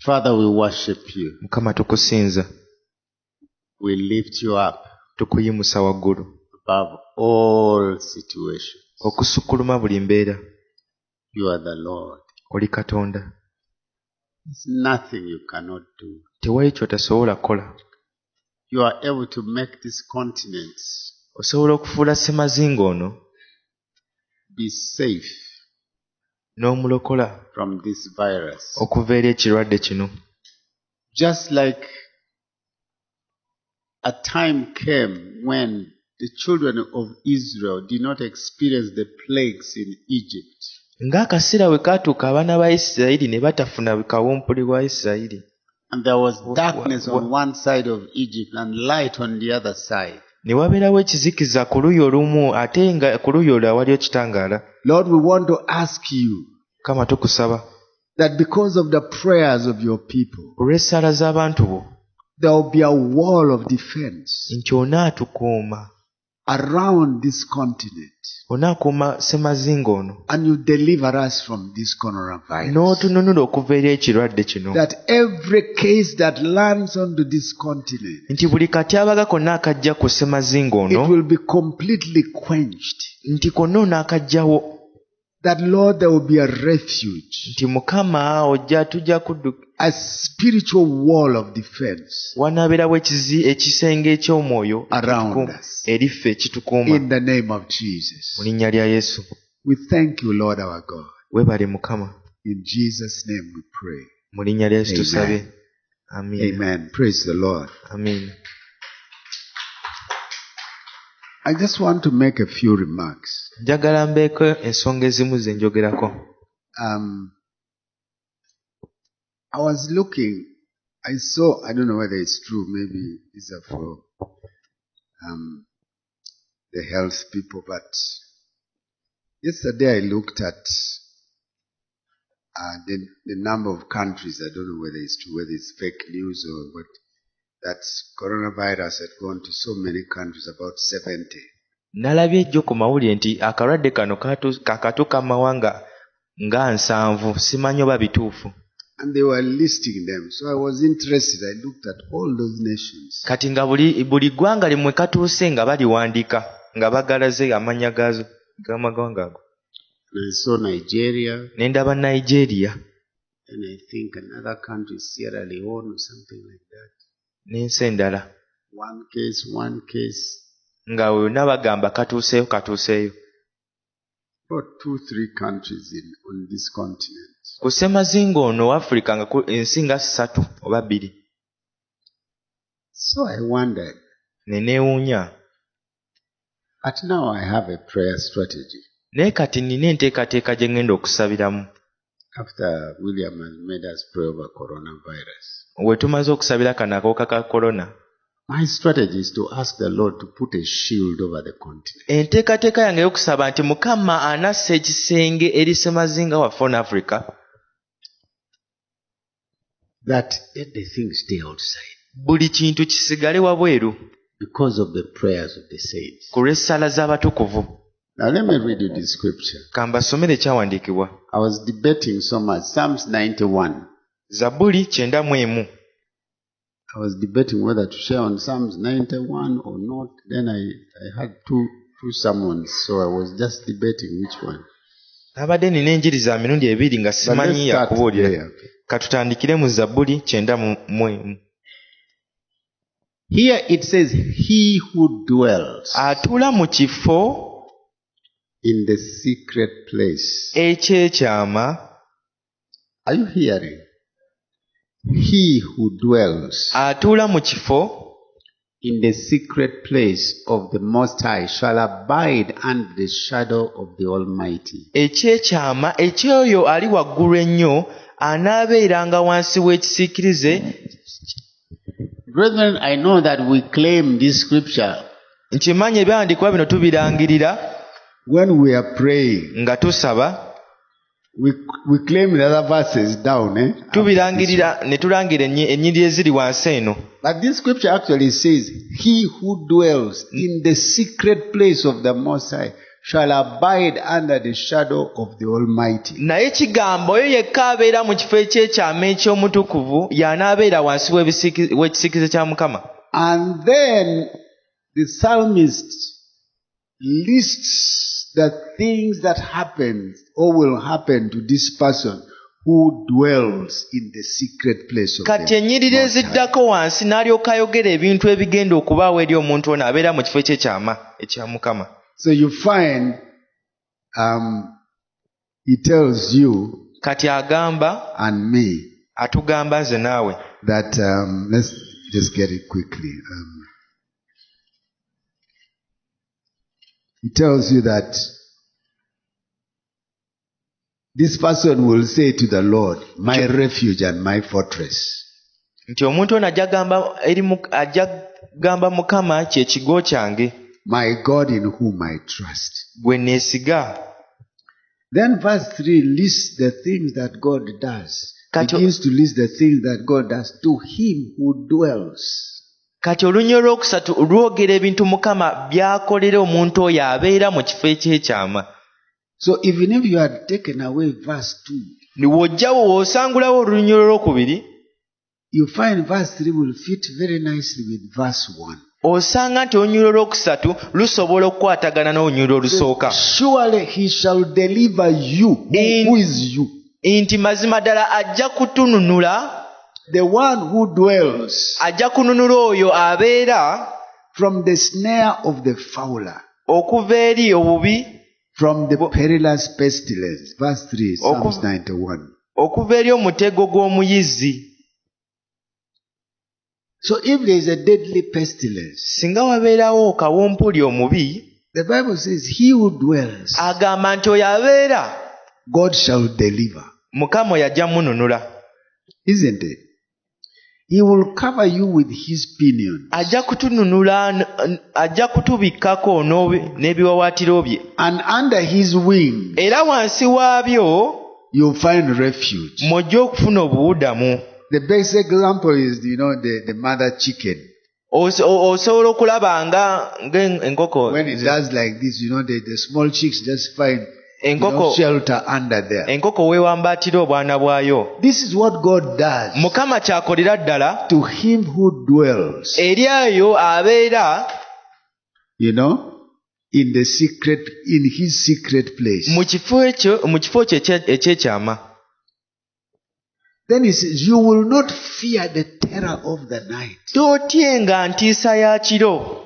Father, we worship you. Mukama tukusinza. We lift you up Tukuyimusa waggulu. above all situations. Okusukkuluma buli mbeera. You are the Lord. Oli Katonda. There's nothing you cannot do. Tewali ky'otasobola kukola. You are able to make this continent Osobola okufuula ssemazinga ono be safe n'omulokola from this virus. okuva eri ekirwadde kino. Just like a time came when the children of Israel did not experience the plagues in Egypt. Ng'akaseera bwe kaatuuka abaana ba Isirayiri ne batafuna kawumpuli wa Isirayiri. And there was darkness on one side of Egypt and light on the other side. Ne wabeerawo ekizikiza ku luuyi olumu ate nga ku luuyi olwo waliwo ekitangaala. Lord, we want to ask you Kama tukusaba that because of the prayers of your people, olw'essaala z'abantu bo there will be a wall of defense nti onaatukuuma around this continent, onaakuuma ssemazinga ono and you deliver us from this coronavirus. n'otununula okuva eri ekirwadde kino. That every case that lands onto this continent, Nti buli katyabaga konna akajja ku ssemazinga it ono will be completely quenched. nti konna onaakajjawo. That, Lord, there will be a refuge, Nti Mukama ojja tujja kudduka a spiritual wall of defense wanaabeerawo ekisenge eky'omwoyo around us. eriffe ekitukuuma In the name of Jesus. mu linnya lya Yesu. We thank you, Lord our God. Weebale Mukama. In Jesus' name we pray. Mu linnya lya Yesu Amen. tusabe. Amiina. Amen. Praise the Lord. Amiina. I just want to make a few remarks. Njagala mbeeko ensonga ezimu ze njogerako. I was looking, I saw, I don't know whether it's true, maybe these are for the health people, but yesterday I looked at the number of countries, I don't know whether it's true, whether it's fake news or what, that coronavirus had gone to so many countries, about 70. Nalabye ejjo ku mawulire nti akalwadde kano kakatuuka mu mawanga nga 7, simanyi oba bituufu. And they were listing them. So I was interested. I looked at all those nations. Kati nga buli ggwanga limwe katuuse nga baliwandiika nga bagalaze amannya g'amagwanga ago. And I saw Nigeria. Ne ndaba Nigeria. And I think another country, Sierra Leone or something like that. N'ensi endala. One case. Nga yonna bagamba katuuseeyo. About 2-3 countries on this continent. Ku ssemazinga ono Africa nga ensi nga 3 oba 2. So I wondered. Ne neewuunya. But now I have a prayer strategy. Naye kati nina enteekateeka gye ngenda okusabiramu. After William has made us pray over coronavirus. We tumaze okusabira kano akawuka ka korona. My strategy is to ask the Lord to put a shield over the continent. Enteekateeka yange y'okusaba nti Mukama anassa ekisenge eri ssemazinga waffe on Africa. That let the things stay outside. Buli kintu kisigale wabweru. Because of the prayers of the saints. Ku lw'essaala z'abatukuvu. Now let me read you the scripture. Kambasomere ekyawandiikibwa. I was debating so much. Psalms 91. Zabuli 91. I was debating whether to share on Psalms 91 or not. Then I had two sermons, so I was just debating which one. Abadde nina enjiri za mirundi 2 nga simanyi yakubuulira. Katutandikire mu Zabuli 91. Here it says, he who dwells atuula mu kifo in the secret place. ekyekyama. Are you hearing? He who dwells atuula mu kifo in the secret place of the Most High shall abide under the shadow of the Almighty. ekyekyama ekyoyo ali waggulu ennyo anaabeeranga wansi w'ekisiikirize. Brethren, I know that we claim this scripture Nkimanyi ebyawandiikibwa bino tubirangirira when we are praying. nga tusaba. We claim the other verses down. Tubirangirira ne tulangira ennyiriri eziri wansi eno. But this scripture actually says, he who dwells in the secret place of the Most High shall abide under the shadow of the Almighty. naye kigambo oyo yekka abeera mu kifo ekyekyama eky'omutukuvu y'anaabeera wansi w'ekisikizo kya Mukama. And then the psalmist lists the things that happen or will happen to this person who dwells in the secret place of kati the ennyiriri Most High. eziddako wansi n'alyoka ayogera ebintu ebigenda okubaawo eri omuntu ono abeera mu kifo ekyekyama ekya Mukama. So you find he tells you kati agamba and me atugamba nze naawe that let's just get it quickly. He tells you that this person will say to the Lord, my refuge and my fortress. nti omuntu ono ajja gamba Mukama kye kigo kyange My God in whom I trust. gwe neesiga. Then verse 3 lists the things that God does. Kati- Begins to list the things that God does to him who dwells. kati olunnyo olwokusatu lwogera ebintu Mukama by'akolera omuntu oyo abeera mu kifo ekyekyama. So even if you had taken away verse 2, w'ojjawo w'osangulawo olunnyo olwokubiri you find verse 3 will fit very nicely with verse 1. osanga nti olunyulo olwokusatu lusobola okukwatagana n'olunyulo olusooka. Surely he shall deliver you. Who is you? nti mazima ddala ajja kutununula, The one who dwells ajja kununula oyo abeera from the snare of the fowler, okuva eri obubi, from the perilous pestilence. Verse 3, Psalms Oku- 91. okuva eri omutego gw'omuyizzi. So if there is a deadly pestilence, singa wabeerawo kawumpuli omubi, the Bible says, he who dwells, agamba nti oyo abeera God shall deliver. Mukama oyo ajja mununula. Isn't it? He will cover you with his pinions, ajja kutununula, ajja kutubikkako n'ebiwawaatiro bye, and under his wings era wansi waabyo you'll find refuge. mw'ojja okufuna obuwudamu. The best example is, the mother chicken. Osobola okulaba ng'enkoko. When it does like this, the small chicks just find Enkoko, shelter under there. enkoko weewambaatira obwana bwayo. This is what God does Mukama kyakolera ddala to him who dwells, eri oyo abeera in his secret place. mu kifo kye ekyekyama. Then he says, you will not fear the terror of the night, tootyenga ntiisa ya kiro,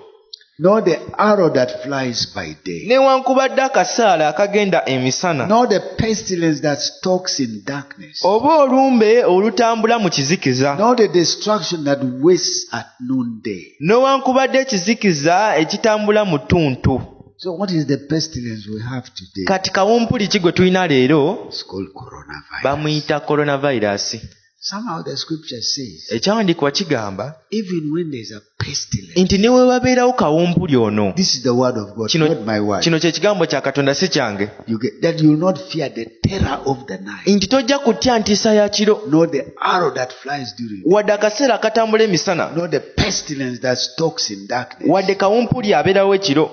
nor the arrow that flies by day, newankubadde akasaala akagenda emisana, nor the pestilence that stalks in darkness, oba olumbe olutambula mu kizikiza, nor the destruction that wastes at noonday. newankubadde ekizikiza ekitambula mu ttuntu. So what is the pestilence we have today? Kati kawumpuli ki gwe tulina leero? It's called coronavirus. Bamuyita coronavirus. Somehow the scripture says, Ekyawandiikibwa kigamba even when there's a pestilence, nti ne bwe wabeerawo kawumpuli ono, this is the word of God, not my word. kino kye kigambo kya Katonda si kyange, You get that you will not fear the terror of the night, nti tojja kutya ntiisa ya kiro, nor the arrow that flies during, wadde akaseera akatambula emisana, nor the pestilence that stalks in darkness. wadde kawumpuli abeerawo ekiro.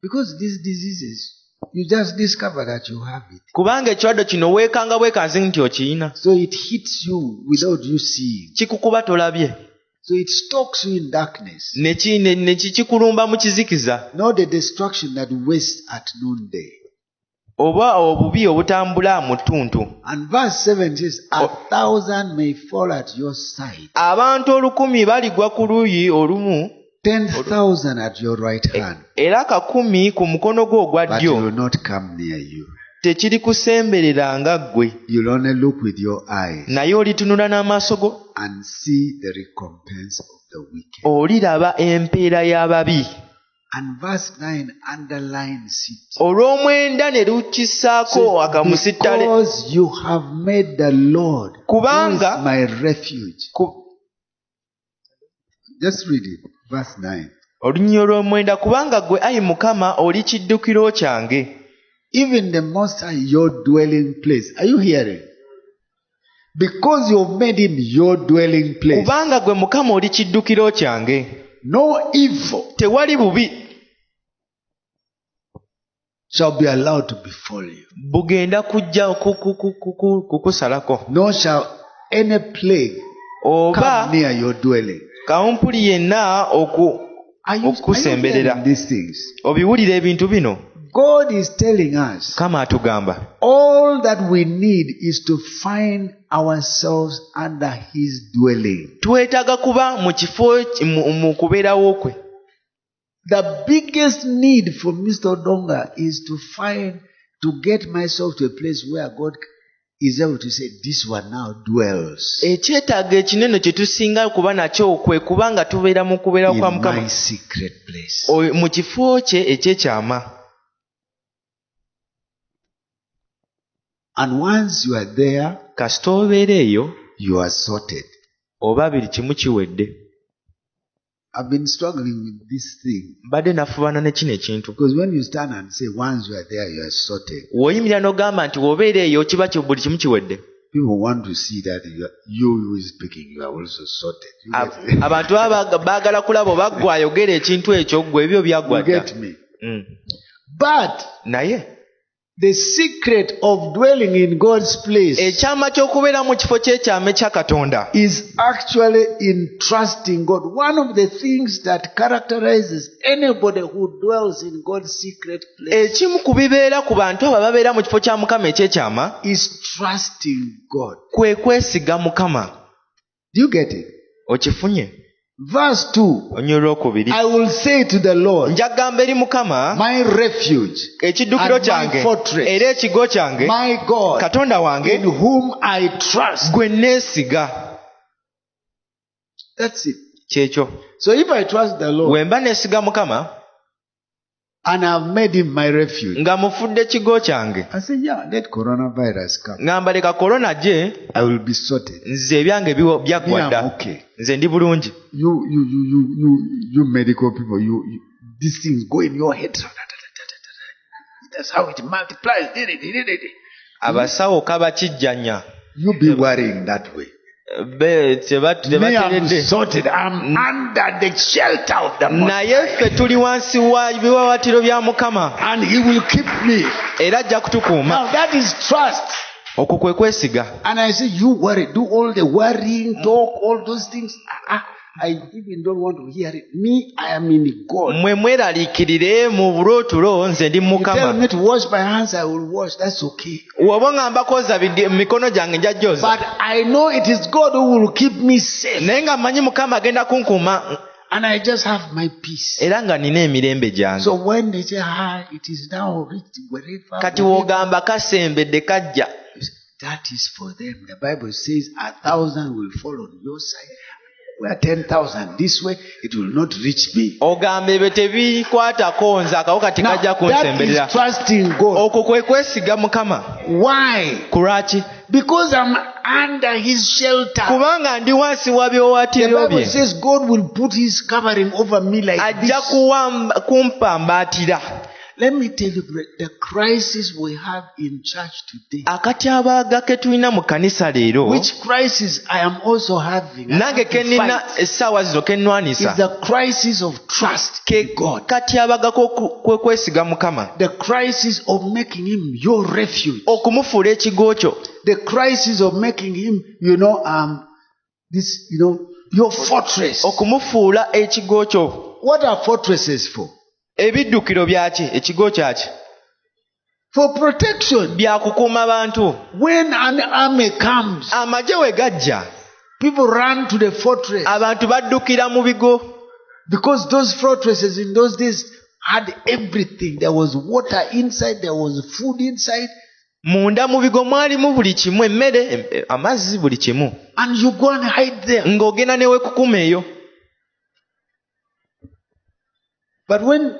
Because these diseases, you just discover that you have it. Kubanga ekirwadde kino weekanga bwekanzi nti okiyina, So it hits you without you seeing. kikukuba tolabye, So it stalks you in darkness. ne kikulumba mu kizikiza, Not the destruction that wastes at noonday. oba obubi obutambula mu ttuntu. And verse 7 says, 1,000 may fall at your side, Abantu 1,000 baligwa ku luuyi olumu, 10,000 at your right hand, era 1,000 ku mukono gwo ogwa but it ddyo, will not come near you. tekiri kusembereranga ggwe, You'll only look with your eyes naye olitunula n'amaaso go, and see the recompense of the wicked. oliraba empeera y'ababi. And verse 9 underlines it. Olw'omwenda ne lukisaako akamusittale. Because you have made the Lord, who is Kubanga my refuge. Just read it. Verse 9. olunnyo lw'omwenda, kubanga ggwe ayi Mukama oli kiddukiro kyange. Even the Most High, your dwelling place. Are you hearing? Because you've made him your dwelling place. Kubanga ggwe Mukama oli kiddukiro kyange, No evil tewali bubi shall be allowed to befall you. bugenda kujja kukusalako Nor shall any plague oba come near your dwelling. kawumpuli yenna Are you okusemberera. hearing these things? Obiwulira ebintu bino? God is telling us Kama atugamba all that we need is to find ourselves under his dwelling. twetaaga kuba mu kifo mu kubeerawo kwe. The biggest need for Mr. Odonga is to get myself to a place where God is able to say, this one now dwells Ekyetaago ekinene kye tusinga kuba nakyo kwe kubanga tubeera mu kubeera kwa in Mukama my secret place. mu kifo kye ekyekyama. And once you are there, Kasita obeera eyo you are sorted. oba biri kimu kiwedde. I've been struggling with this thing Mbadde nafuubana ne kino ekintu. because when you stand and say, once you are there, you are sorted, W'oyimirira n'ogamba nti w'obeera eyo kiba buli kimu kiwedde. people want to see that you who is speaking, you are also sorted. You get me? Abantu baagala kulaba oba ggwe ayogera ekintu ekyo ggwe ebyo byaggwa You dda. get me? Mm. But Naye the secret of dwelling in God's place ekyama ky'okubeera mu kifo ky'ekyama ekya Katonda is actually in trusting God. One of the things that characterizes anybody who dwells in God's secret place ekimu ku bibeera ku bantu abo ababeera mu kifo kya Mukama ekyekyama is trusting God. kwe kwesiga Mukama. Do you get it? Okifunye? Verse 2. Onyolwa okubiri. I will say to the Lord, Njagamba eri Mukama my refuge, ekiddukiro and my kyange fortress, era ekigo kyange, my God, Katonda in wange whom I trust. gwe neesiga. That's it. Kyekyo. So if I trust the Lord Bwe mba neesiga Mukama and I've made him my refuge, nga mufudde kigo kyange, I say, yeah, let coronavirus come. ngamba leka korona gye, I will be sorted. nze ebyange Me, byaggwa I'm dda. okay. Nze ndi bulungi. You medical people, these things go in your head. That's how it multiplies. Abasawo kaba kijjanya. You be worrying that way. Me, I'm Tebateredde. sorted. I'm under the shelter of the Most Naye High. ffe tuli wansi wa biwawaatiro bya Mukama And he will keep me. era ajja kutukuuma. Now that is trust. Okwo kwe kwesiga. And I say, you worry, do all the worrying, talk, all those things. I even don't want to hear it. Me, I am in God. Mmwe mweraliikirire mu bulootulo, nze ndi mu You tell Mukama. me to wash my hands, I will wash. That's okay. W'oba ngamba kwoza mikono gyange njja gyoza. But I know it is God who will keep me safe. Naye nga mmanyi Mukama agenda kunkuuma And I just have my peace. era nga nina emirembe gyange. So when they say, it is now reached wherever, Kati w'ogamba kasembedde kajja. that is for them. The Bible says 1,000 will fall on your side. Where 10,000 this way, it will not reach me. Ogamba ebyo tebikwatako nze akawuka tekajja Now, that kunsemberera. is trusting God. Okwo kwe kwesiga Mukama. Why? Kulwaki? Because I'm under his shelter. Kubanga ndi wansi wa The biwawaatiro Bible bye. says God will put his covering over me like Ajja this. kumpambaatira. Let me tell you, the crisis we have in church today, Akatyabaga ke tulina mu kanisa leero, which crisis I am also having, I nange have ke to nina fight, essaawa zino ke is nnwanisa. the crisis of trust in God. Katyabaga kwe kwesiga Mukama. The crisis of making him your refuge. Okumufuula ekigo kyo. The crisis of making him, your fortress. Okumufuula ekigo kyo. What are fortresses for? Ebiddukiro byaki? Ekigo kyaki? For protection. Bya kukuuma bantu. When an army comes, Amagye we gajja, people run to the fortress. abantu baddukira mu bigo. Because those fortresses in those days had everything. There was water inside, there was food inside. Munda mu bigo mwalimu buli kimu, emmere, amazzi, buli kimu. And you go and hide there. Ng'ogenda ne weekukuma eyo. But when,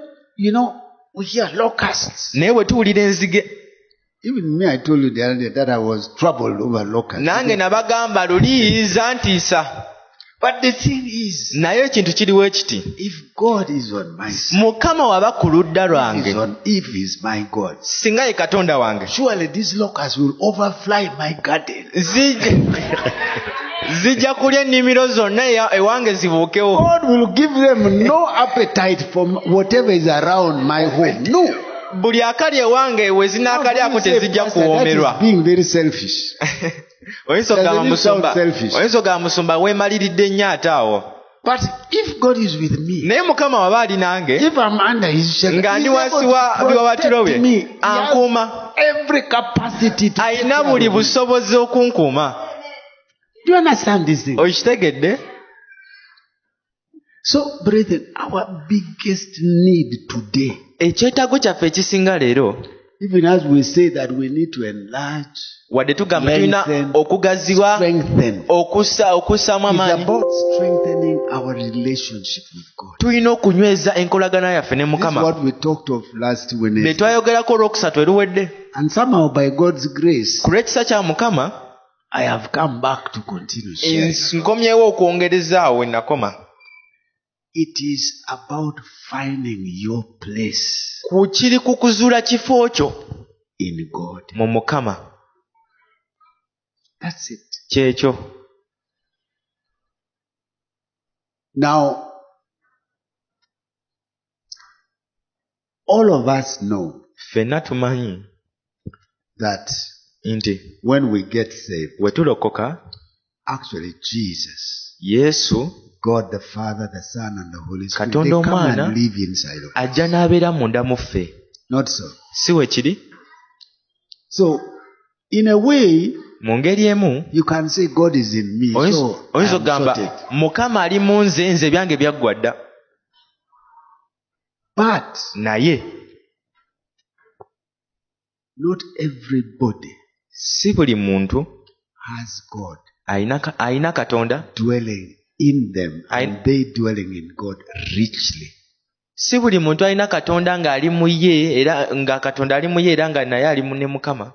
we hear locusts. Naye bwe tuwulira enzige. Even me, I told you the other day that I was troubled over locusts. Nange nabagamba luli zantiisa. But the thing is, Naye ekintu kiriwo ekiti. if God is on my side, Mukama waba ku ludda lwange. if He's my God, Singa ye Katonda wange. surely these locusts will overfly my garden. Zijja kulya ennimiro zonna ewange zibuukewo. God will give them no appetite for whatever is around my home. No. buli akali ewange we zinaakalyako tezijja kuwoomerwa. Being very selfish. Oyinza ogamba musumba weemaliridde nnyo ate awo. But if God is with me, naye Mukama waba ali nange if I'm under his shelter, nga ndi wansi wa biwawatiro bye ankuuma, every capacity to ayina buli busobozi okunkuuma. Do you understand this thing? Okitegedde? So, brethren, our biggest need today, ekyetaago kyaffe ekisinga leero, even as we say that we need to enlarge, wadde tugamba tulina okugaziwa, strengthen, okussaamu is amaanyi, about strengthening our relationship with God. tulina okunyweza enkolagana yaffe ne This is Mukama. what we talked of last Bye Wednesday. twayogerako olwokusatu eruwedde. And somehow, by God's grace, Ku lw'ekisa kya Mukama, I have come back to continue sharing. nkomyewo okwongerezaawo we nakoma. It is about finding your place Kiri ku kuzuula kifo kyo in God. mu Mukama. That's it. Kyekyo. Now, all of us know Ffenna tumanyi that nti when we get saved, we tulokoka, actually Jesus, Yesu God the Father, the Son, and the Holy Spirit, they Katonda come Omwana and live inside of us. ajja n'abeera munda mu ffe. Not so. Si we kiri? So, in a way, Mu ngeri emu you can say God is in me, so I oyinza am okugamba sorted. Mukama ali mu nze ebyange byaggwa dda. But Naye not everybody si buli muntu has God ayina Katonda, dwelling in them, I- and they dwelling in God richly. si buli muntu alina Katonda ng'ali mu ye era nga Katonda ali mu ye era nga naye ali mu ne Mukama.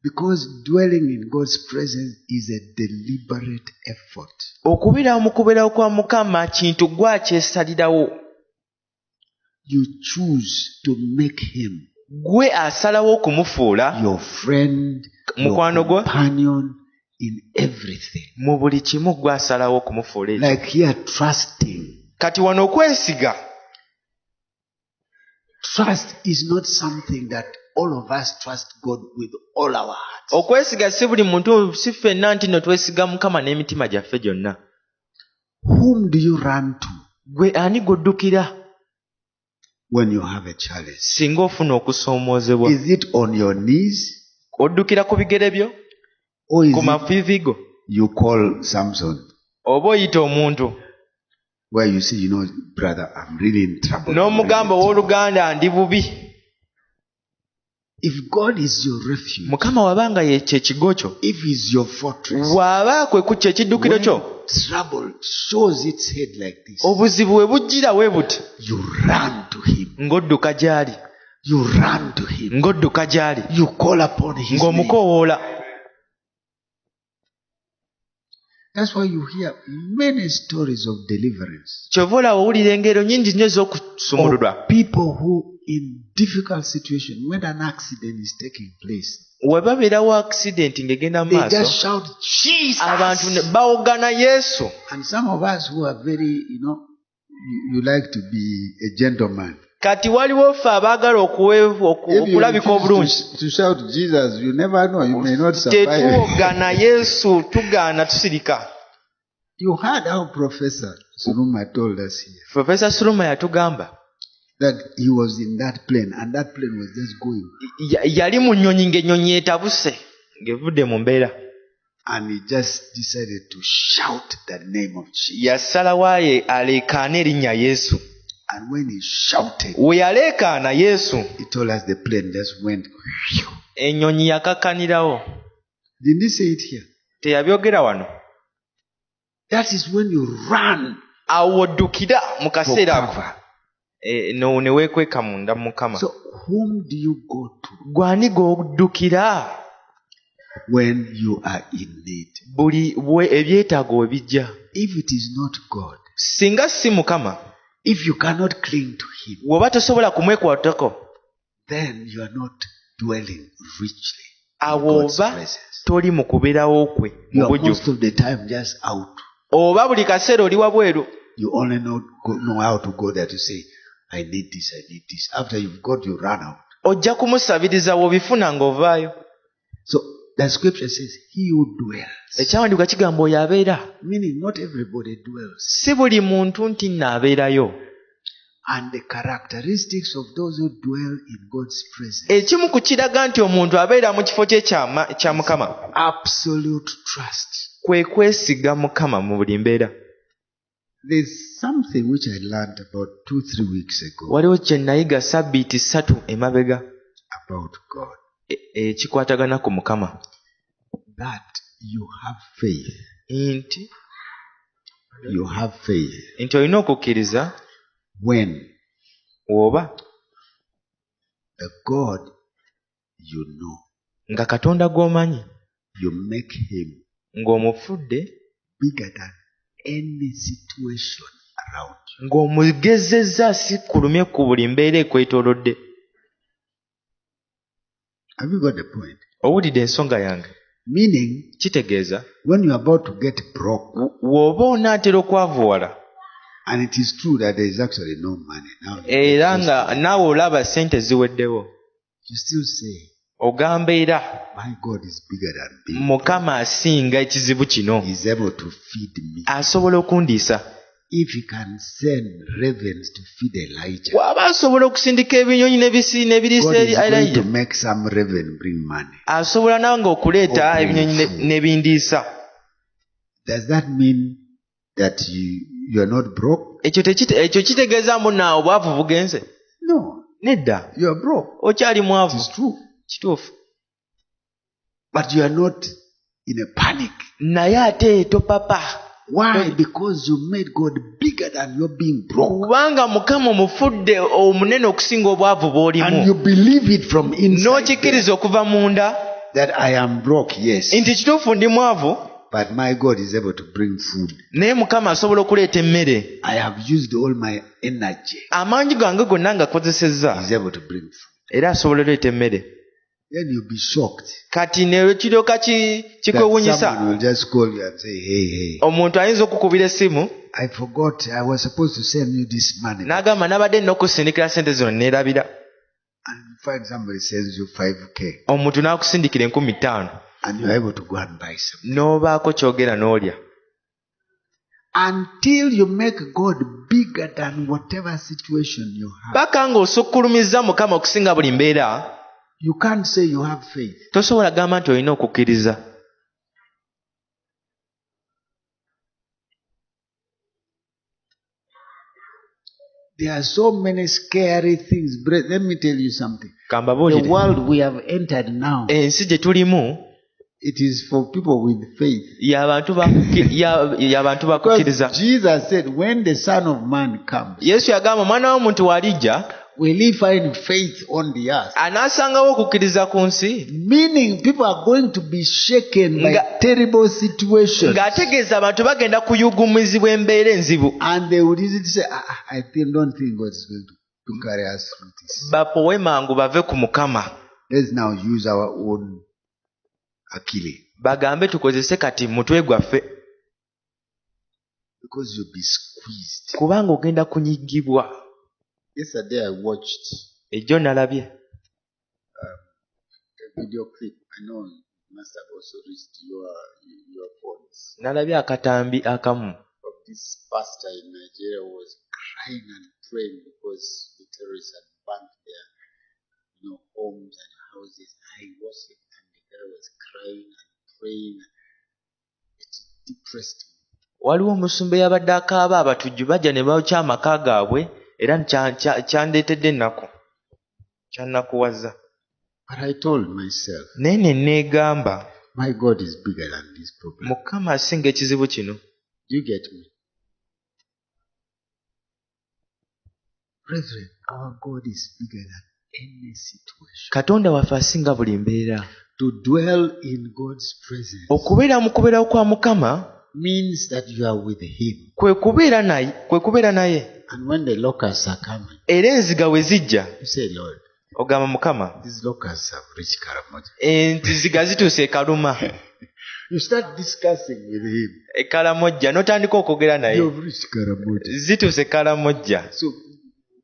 Because dwelling in God's presence is a deliberate effort. Okubeera mu kubeerawo kwa Mukama kintu gwa kyesalirawo. You choose to make him Gwe asalawo okumufuula your friend, your mukwano gwo, companion in everything. mu buli kimu gwe asalawo okumufuula ekyo. Like here, trusting. Kati wano okwesiga, Trust is not something that all of us trust God with all our hearts. okwesiga si buli muntu, si ffenna nti no twesiga Mukama n'emitima gyaffe gyonna. Whom do you run to Gwe ani g'oddukira when you have a challenge? singa ofuna okusoomoozebwa? Is it on your knees, Oddukira ku bigere byo, or is ku it maviivi go, you call Samson, oba oyita omuntu where you say, brother, I'm really in trouble. n'omugamba owooluganda ndi bubi? If God is your refuge, Mukama wabanga ye kyekigo kyo, if he's your fortress, bw'aba kwe ku kyekiddukiro kyo, when trouble shows its head like this, obuzibu bwe bujjira bwe buti, you run to him. ng'odduka gy'ali, You run to him. ng'odduka gy'ali, You call upon his name. ng'omukoowoola. That's why you hear many stories of deliverance. Kyova olaba owulira engero nnyingi nnyo ez'okusumululwa. Of people who, in difficult situation, when an accident is taking place, We babeerawo akisidenti ng'egenda mu they just maaso, shout, Jesus! abantu ne bawogana Yesu. And some of us who are very, you like to be a gentleman. Kati waliwo ffe abaagala If you okulabika obulungi. refuse to shout Jesus, you never know. You may not survive. Tetuwogana Yesu, tugaana tusirika. You heard how Professor Suruma told us here Profesa Suluma yatugamba that he was in that plane and that plane was just going. yali mu nnyonyi ng'ennyonyi etabuse ng'evudde mu mbeera. And he just decided to shout the name of Jesus. Yasalawo aleekaana erinnya Yesu. And when he shouted, We yaleekaana Yesu, he told us the plane just went. ennyonyi yakakkanirawo. Didn't he say it here? Teyabyogera wano. That is when you run Awo oddukira mu for kaseera ako. cover. Ne weekweka munda mu Mukama. So whom do you go to Gwani g'oddukira when you are in need? buli ebyetaago we bijja? If it is not God, Singa si Mukama, if you cannot cling to him, bw'oba tosobola kumwekwatako, then you are not dwelling richly in awo God's oba presence. toli mu kubeerawo kwe You mu are most bujjuvu. of the time just out. Oba buli kaseera oli wabweru, You only know how to go there to say, I need this, I need this. After you've got, you run out. ojja kumusabiriza w'obifuna ng'ovaayo. So the scripture says, he who dwells. Ekyawandiikibwa kigamba oyo abeera. Meaning not everybody dwells. Si buli muntu nti nno abeerayo. And the characteristics of those who dwell in God's presence. Ekimu ku kiraga nti omuntu abeera mu kifo kye kya Mukama. Absolute trust. Kwe kwesiga Mukama mu buli mbeera. There's something which I learned about 2-3 weeks ago. Waliwo kye nayiga sabbiiti 3 emabega. About God. Kikwatagana ku Mukama. That you have faith. Nti you have faith. Nti olina okukkiriza. When oba the God you know, nga Katonda gw'omanyi, you make him ng'omufudde bigger than any situation around you. Ng'omugezezza asikulumye ku buli mbeera ekwetoolodde. Have you got the point? Owulidde ensonga yange? Meaning, kitegeeza when you are about to get broke, w'oba onaatera okwavuwala, and it is true that there is actually no money now, era nga naawe olaba sente ziweddewo, you still say, ogamba era my God is bigger than me. Mukama asinga ekizibu kino. He is able to feed me. Asobola okundiisa. If he can send ravens to feed Elijah, waba asobola okusindika ebinyonyi n'ebiriisa God is going Elijah, to make some raven bring money. asobola nange okuleeta ebinyonyi n'ebindiisa. Does that mean that you are not broke? Ekyo kitegeeza munaawe obwavu bugenze? No. Nedda. You are broke. Okyali mwavu. It is true. Kituufu. But you are not in a panic. Naye ate topapa. Why? Because you made God bigger than your being broke. Kubanga Mukama omufudde omunene okusinga obwavu bw'olimu. And you believe it from inside. N'okikkiriza okuva munda. That I am broke, yes. Nti kituufu ndi mwavu. But my God is able to bring food. Naye Mukama asobola okuleeta emmere. I have used all my energy. Amaanyi gange gonna ngakozesezza. He is able to bring food. Era asobola oleeta emmere. Then you'll be shocked. Kati ne kiryoka kikwewunyisa. Someone will just call you and say, hey. Omuntu ayinza okukubira essimu. I forgot I was supposed to send you this money. N'agamba nabadde nina okusindikira sente zino neerabira. And you find somebody sends you 5K. Omuntu n'akusindikira 5,000. And you're able to go and buy something. N'obaako kyogera n'olya. Until you make God bigger than whatever situation you have. Paka ng'osukkulumizza Mukama okusinga buli mbeera. You can't say you have faith. Tosobola gamba nti olina okukkiriza. There are so many scary things. Let me tell you something. The world we have entered now, ensi gye tulimu, it is for people with faith. y'abantu bakukkiriza. Because Jesus said, when the Son of Man comes, Yesu yagamba omwana w'omuntu w'alijja, will he find faith on the earth? Anaasangawo okukkiriza ku nsi. Meaning people are going to be shaken by terrible situations. Ng'ategeeza abantu bagenda kuyugumizibwa embeera enzibu. And they would easily say, I don't think God is going to carry us through this. Bapowe mangu bave ku Mukama. Let's now use our own akili. Bagambe tukozese kati mutwe gwaffe. Because you'll be squeezed. Kubanga ogenda kunyigibwa. Yesterday I watched ejjo nalabye a video clip. I know you must have also reached your phones. Nalabye akatambi akamu. Of this pastor in Nigeria who was crying and praying because the terrorists had burnt their homes and houses. I watched it and the guy was crying and praying. It depressed me. Waliwo omusumba eyabadde akaaba abatujju bajja ne bawukya amaka gaabwe. Era kyandeetedde ennaku. Kyannakuwaza. But I told myself, nene neegamba, my God is bigger than this problem. Mukama asinga ekizibu kino. Do you get me? Brethren, our God is bigger than any situation. Katonda waffe asinga buli mbeera. To dwell in God's presence. Okubeera mu kubeerawo kwa Mukama means that you are with him. Kwe kubeera naye. And when the locusts are coming, era enziga we zijja, you say, Lord, ogamba Mukama, these locusts have reached Karamoja. Enziga zituuse Kaluma. You start discussing with him. Karamojja n'otandika okwogera naye. You've reached Karamoja. Zituuse Karamojja. So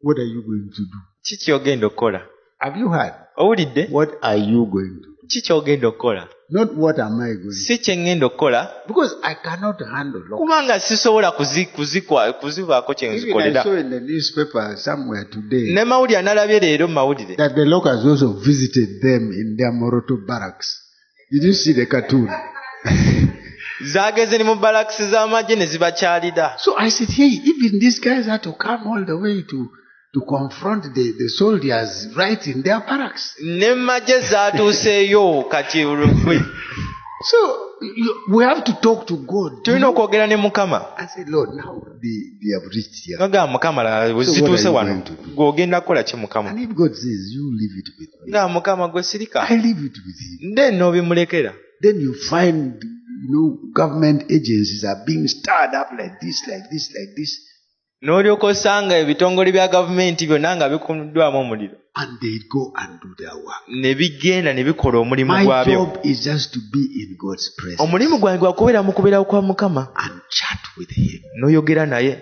what are you going to do? Kiki ogenda okukola? Have you heard? owulidde What are you going to do? ki ky'ogenda okukola Not what am I going to do? si kye ŋŋenda okukola Because I cannot handle locusts. kubanga sisobola kuzivaako kye Even I nzikolera saw in the newspaper somewhere today ne mawulire analabye leero mu mawulire that the locusts also visited them in their Moroto barracks. Did you see the cartoon? zaageze ne mu balakisi z'amagye ne zibakyalira. So I said, hey, even these guys had to come all the way to confront the soldiers right in their barracks. ne mu magye zaatuuseeyo kati So we have to talk to God. tulina okwogera ne mukama I said, Lord, now they have reached here. nga mukama we So zituuse what are you wano going to do? gw'ogenda kukola ki mukama And if God says, you leave it with me, nga mukama gwe sirika I leave it with him. then n'obimulekera Then you find, government agencies are being stirred up like this, like this, like this. n'olyoka osanga ebitongole bya gavumenti byonna nga bikuddwamu omuliro And they go and do their work. ne bigenda ne bikola omulimu My gwabyo. job is just to be in God's presence omulimu gwange gwa kubeera mu kubeerawo kwa mukama and chat with him n'oyogera naye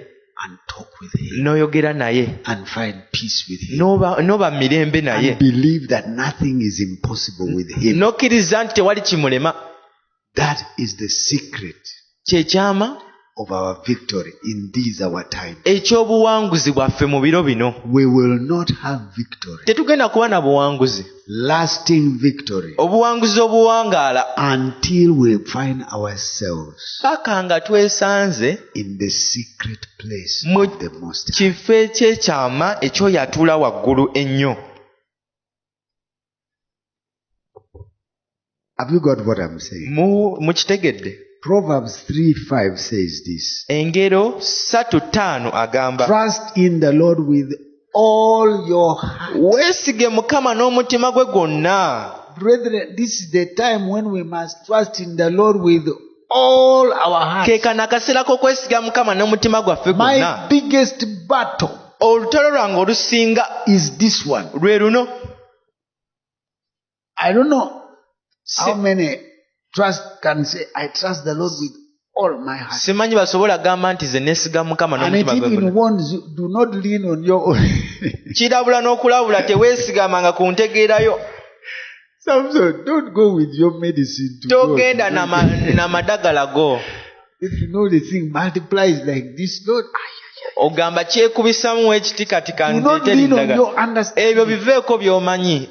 and talk with him n'oyogera naye and find peace with him n'oba mirembe naye and believe that nothing is impossible with him. n'okkiriza nti tewali kimulema. That is the secret kyekyama of our victory in these our times. ekyobuwanguzi bwaffe mu biro bino. We will not have victory, tetugenda kuba na buwanguzi, lasting victory, obuwanguzi obuwangaala until we find ourselves paka nga twesanze in the secret place mu of the Most High. kifo ekyekyama ekyoyo atuula waggulu ennyo. Have you got what I'm saying? Mukitegedde? Proverbs 3:5 says this. Engero 3:5 agamba Trust in the Lord with all your heart. weesige mukama n'omutima gwe gwonna. Brethren, this is the time when we must trust in the Lord with all our heart. ke kana akaseera k'okwesiga mukama n'omutima gwaffe gwonna. My biggest battle olutalo lwange olusinga is this one. lwe luno. I don't know how many can say, I trust the Lord with all my heart. simanyi basobola gamba nti ze neesiga mukama And it n'omutima gwe even gwonna. warns you, do not lean on your own. kirabula n'okulabula teweesigamanga ku ntegeerayo. Samson, don't go with your medicine to togenda God. na madagala go. If you know the thing multiplies like this, Lord, ogamba kyekubisamu ekiti kati do not kandeetera lean on eddagala. your understanding. ebyo biveeko by'omanyi.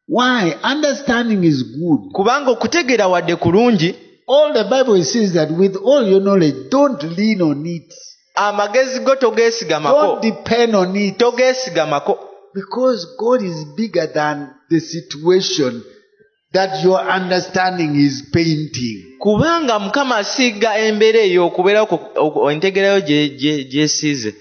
Why? Understanding is good. kubanga okutegeera wadde kulungi, All the Bible says that with all your knowledge, don't lean on it. amagezi go Don't togeesigamako. depend on it. togeesigamako. Because God is bigger than the situation that your understanding is painting. kubanga mukama asiiga embeera eyo okubeerawo entegeerayo gyesiize.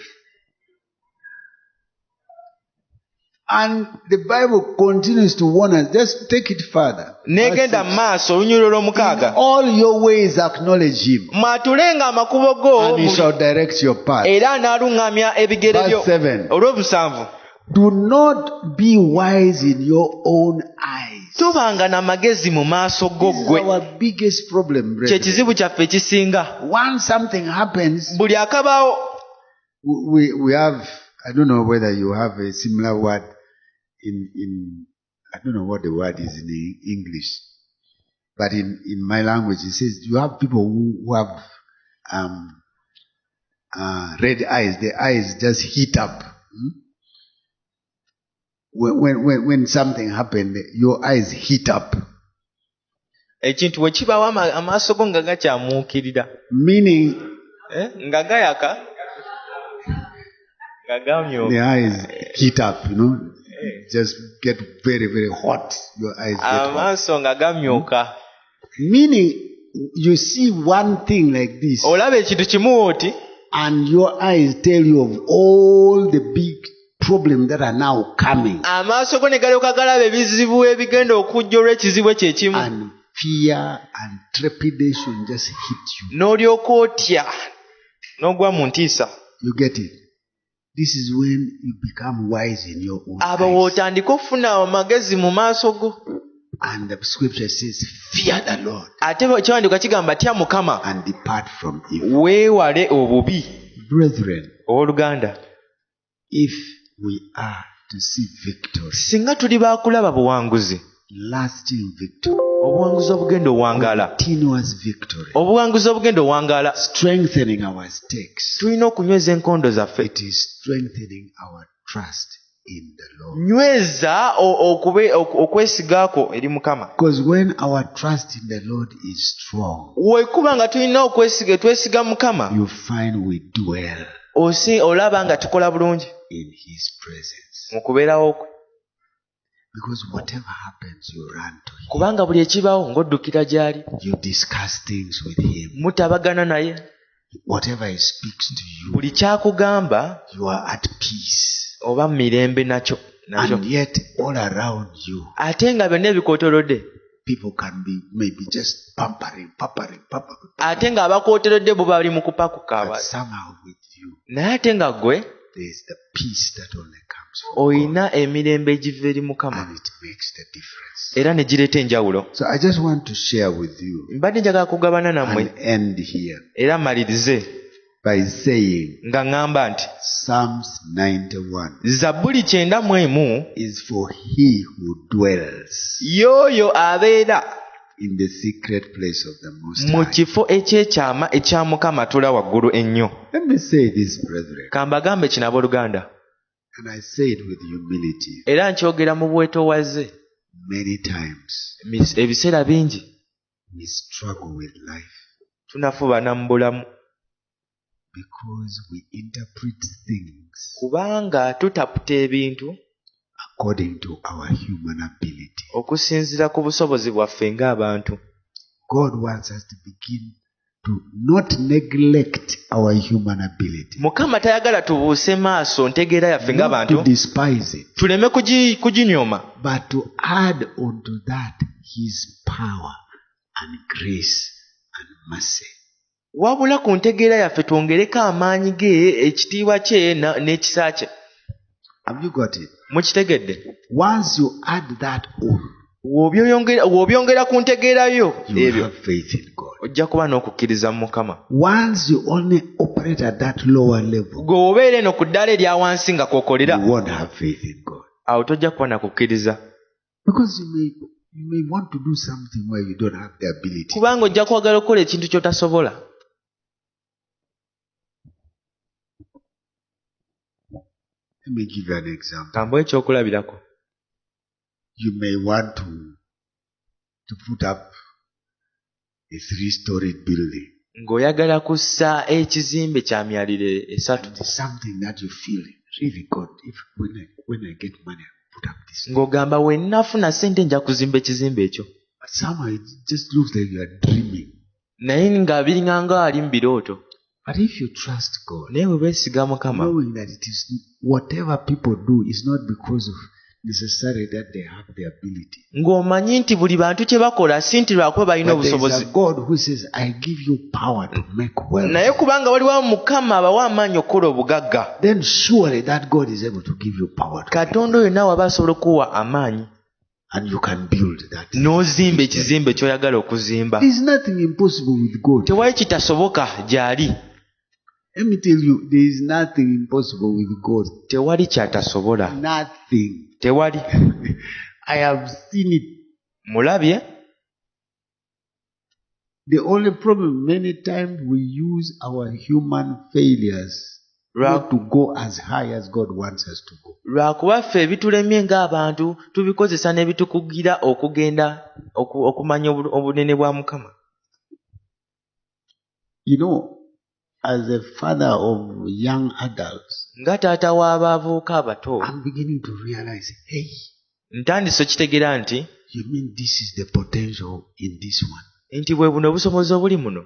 And the Bible continues to warn us. Just take it further. n'egenda mu maaso olunyuliro In lw'omukaaga. all your ways acknowledge him, mwatulenga amakubo go and he shall direct your path. era anaaluŋŋamya ebigere byo. Verse 7. olw'obusanvu. Do not be wise in your own eyes. tobanga na magezi mu maaso go This is ggwe. our biggest problem, kye brethren. kizibu kyaffe ekisinga. Once something happens, buli akabaawo we have, I don't know whether you have a similar word in I don't know what the word is in English, but in my language it says you have people who have red eyes. The eyes just heat up. When something happened, your eyes heat up. ekintu bwe kibaawo amaaso go nga gakyamuukirira. Meaning nga gayaka nga gamyuka. the eyes heat up, just get very, very hot. Your eyes get hot. amaaso nga gamyuka. Meaning, you see one thing like this, olaba ekintu kimu oti and your eyes tell you of all the big problems that are now coming. amaaso go ne galyoka galaba ebizibu ebigenda okujja olw'ekizibu ekyo ekimu. And fear and trepidation just hit you. n'olyoka otya n'ogwa mu ntiisa. You get it? This is when you become wise in your own abo eyes. w'otandika okufuna amagezi mu maaso go. And the scripture says, fear the Lord ate ekiwandiiko kigamba tya mukama and depart from evil. weewale obubi. Brethren, owooluganda, if we are to see victory, singa tuli baakulaba buwanguzi, lasting victory, obuwanguzi obugenda owangaala, continuous victory, obuwanguzi obugenda owangaala, strengthening our stakes. tulina okunyweza enkondo zaffe. It is strengthening our trust in the Lord. Nyweza okwesigaako eri Mukama. Because when our trust in the Lord is strong, Weekuba nga tulina twesiga Mukama, you find we dwell olaba nga tukola bulungi in His presence. mu kubeerawo kwe. Because whatever happens, you run to Him. Kubanga buli ekibaawo ng'oddukira gy'ali. You discuss things with Him. Mutabagana naye. Whatever He speaks to you, Buli kyakugamba you are at peace. oba mirembe nakyo. And yet, all around you, Ate nga byonna ebikootorodde. people can be maybe just pampering. Ate nga abakooterodde bo bali mu kupakuka. But somehow with you, Naye ate nga ggwe there is the peace that only comes from God. oyina emirembe egiva eri Mukama. And it makes the difference. Era ne gireeta enjawulo. So I just want to share with you Mbadde njagala kugabana nammwe and end here era mmalirize by saying nga ŋŋamba nti Psalms 91 Zabbuli 91 is for he who dwells y'oyo abeera in the secret place of the Most mu High. kifo ekyekyama ekya Mukama atula waggulu ennyo. Let me say this, brethren, Kambagambe kino abooluganda, and I say it with humility. era nkyogera mu bwetoowaze. Many times Ebiseera bingi we struggle with life tunafubana mu bulamu because we interpret things kubanga tutaputa ebintu according to our human ability. okusinziira ku busobozi bwaffe ng'abantu. God wants us to begin to not neglect our human ability, Mukama tayagala tubuuse maaso ntegeera yaffe not ng'abantu, to despise it, tuleme kuginyooma, but to add onto that His power and grace and mercy. wabula ku ntegeera yaffe twongereko amaanyi ge, ekitiibwa kye n'ekisa kye. Have you got it? Mukitegedde? Once you add that on, W'obyongera ku ntegeera yo you will ebyo, have faith in God. ojja kuba n'okukkiriza mu Mukama. Once you only operate at that lower level, Gwe obeera eno ku ddaala erya wansi nga kwokolera, you won't have faith in God. awo tojja kuba na kukkiriza. Because you may want to do something where you don't have the ability. Kubanga ojja kwagala okukola ekintu ky'otasobola. Let me give you an example. Kambo ekyokulabirako. You may want to put up a 3-storied building. Ng'oyagala kussa ekizimbe kya myaliro esatu. And it's something that you feel really God. If when I get money, I put up this. Ng'ogamba we nnafuna ssente nja kuzimba ekizimbe ekyo. But somehow it just looks like you are dreaming. Naye nga biringa nga ali mu birooto. But if you trust God, Naye bwe beesiga Mukama, knowing that it is whatever people do is not because of necessarily that they have the ability. ng'omanyi nti buli bantu kye bakola si nti lwakuba balina But there is obusobozi. a God who says, I give you power to make wealth. Naye kubanga waliwo Mukama abawa amaanyi okukola obugagga. Then surely that God is able to give you power to make Katonda oyo naawe aba asobola okuwa amaanyi and you can build that. n'ozimba ekizimbe ky'oyagala okuzimba. There is nothing impossible with God. Tewali kitasoboka gy'ali. Let me tell you, there is nothing impossible with God. Tewali kyatasobola. Nothing. Tewali. I have seen it. Mulabye? The only problem, many times we use our human failures not to go as high as God wants us to go. Lwakuba ffe ebitulemye ng'abantu tubikozesa ne bitukugira okugenda okumanya obunene bwa Mukama. You know, as a father of young adults, Nga taata w'abavubuka abato, I'm beginning to realize, hey, ntandise okitegeera nti you mean this is the potential in this one? nti bwe buno obusobozi obuli muno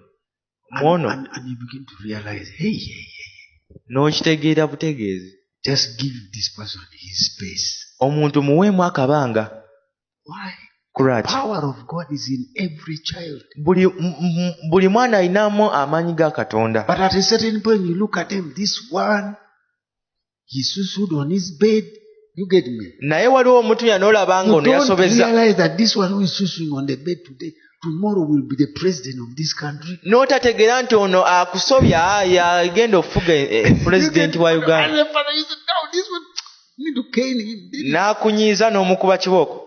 mwono, And you begin to realize, hey, n'okitegeera butegeezi. just give this person his space. Omuntu muweemu akabanga. Why? Kuraki? Power of God is in every child. Buli mwana alinamu amaanyi ga Katonda. But at a certain point, you look at him, this one, he sued on his bed. You get me? Naye waliwo omuntu y'anoolaba nga You ono don't yasobeza. realize that this one who is suing on the bed today, tomorrow will be the president of this country. N'otategeera nti ono akusobya yagenda okufuga pulezidenti wa And Uganda. the father, he said, no, this one, You need to cane him. n'akunyiiza n'omukuba kibooko.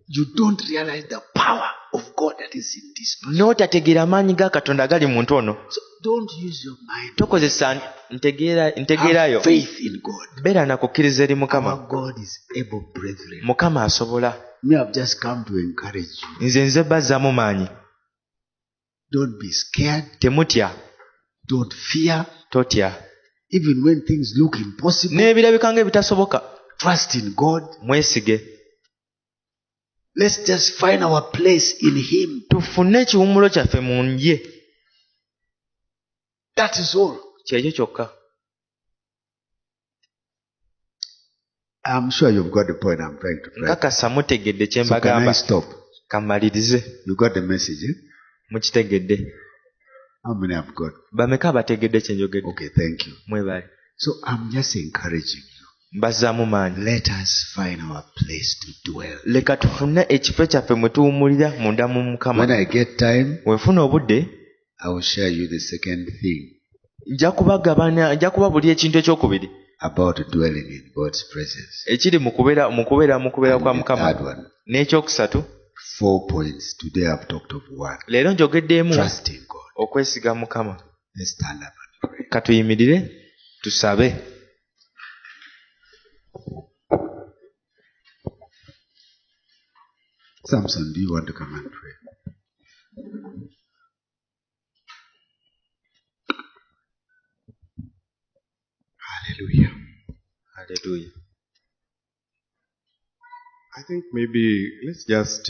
You don't realize the power of God that is in this person. N'otategeera amaanyi ga Katonda agali mu muntu ono. So don't use your mind. Tokozesa ntegeerayo. Have faith in God. Beera na kukkiriza eri Mukama. Our God is able, brethren. Mukama asobola. Me, I've just come to encourage you. Nze bazzaamu maanyi. Don't be scared. Temutya. Don't fear. Totya. Even when things look impossible. N'ebirabika ng'ebitasoboka. Trust in God. Mwesige. Let's just find our place in Him. Tufune ekiwummulo kyaffe mu ye. That is all. Kyekyo kyokka. I'm sure you've got the point I'm trying to try. Nkakasa mutegedde kye So can I mbagamba. stop? Kammalirize. You got the message, eh? Mukitegedde. How many have got? Bameka abategedde kye njogedde. Okay, thank you. Mwebale. So I'm just encouraging you. Mbazzaamu maanyi. Let us find our place to dwell. Leka tufune ekifo kyaffe mwe tuwummulira munda mu Mukama. When I get time, Wenfuna obudde, I will share you the second thing nja kuba buli ekintu ekyokubiri about dwelling in God's presence. ekiri mu kubeera kwa And the Mukama. third one. N'ekyokusatu, 4 points. Today I've talked of one. leero njogeddeemu Trust in God. okwesiga Mukama. Let's stand up and pray. Katuyimirire tusabe. Samson, do you want to come and pray? Hallelujah. Haleluya. I think maybe let's just